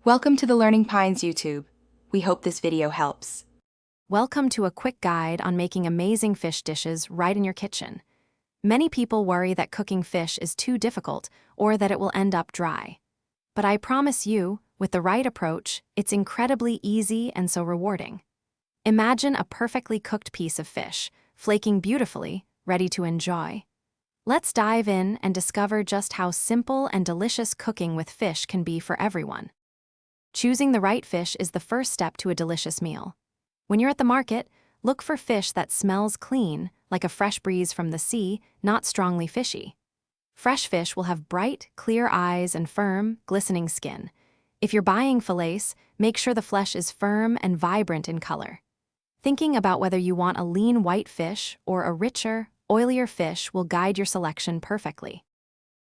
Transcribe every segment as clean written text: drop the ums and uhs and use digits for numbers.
Welcome to the Learning Pines YouTube. We hope this video helps. Welcome to a quick guide on making amazing fish dishes right in your kitchen. Many people worry that cooking fish is too difficult or that it will end up dry. But I promise you, with the right approach, it's incredibly easy and so rewarding. Imagine a perfectly cooked piece of fish, flaking beautifully, ready to enjoy. Let's dive in and discover just how simple and delicious cooking with fish can be for everyone. Choosing the right fish is the first step to a delicious meal. When you're at the market, look for fish that smells clean, like a fresh breeze from the sea, not strongly fishy. Fresh fish will have bright, clear eyes and firm, glistening skin. If you're buying fillets, make sure the flesh is firm and vibrant in color. Thinking about whether you want a lean white fish or a richer, oilier fish will guide your selection perfectly.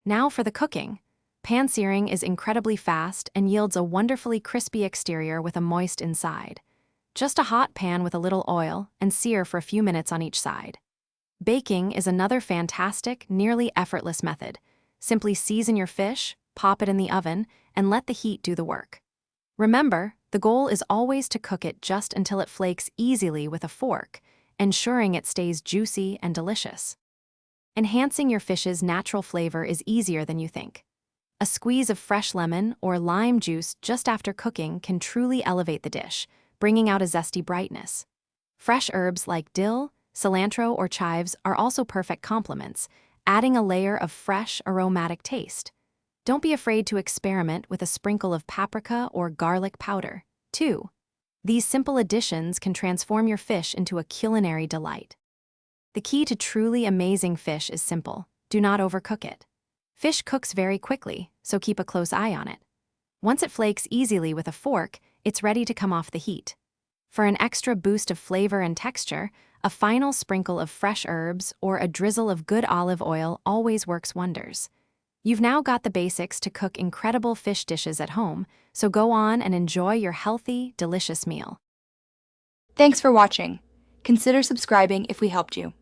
Now for the cooking. Pan-searing is incredibly fast and yields a wonderfully crispy exterior with a moist inside. Just a hot pan with a little oil and sear for a few minutes on each side. Baking is another fantastic, nearly effortless method. Simply season your fish, pop it in the oven, and let the heat do the work. Remember, the goal is always to cook it just until it flakes easily with a fork, ensuring it stays juicy and delicious. Enhancing your fish's natural flavor is easier than you think. A squeeze of fresh lemon or lime juice just after cooking can truly elevate the dish, bringing out a zesty brightness. Fresh herbs like dill, cilantro, or chives are also perfect complements, adding a layer of fresh, aromatic taste. Don't be afraid to experiment with a sprinkle of paprika or garlic powder, too. These simple additions can transform your fish into a culinary delight. The key to truly amazing fish is simple: do not overcook it. Fish cooks very quickly, so keep a close eye on it. Once it flakes easily with a fork, it's ready to come off the heat. For an extra boost of flavor and texture, a final sprinkle of fresh herbs or a drizzle of good olive oil always works wonders. You've now got the basics to cook incredible fish dishes at home, so go on and enjoy your healthy, delicious meal. Thanks for watching. Consider subscribing if we helped you.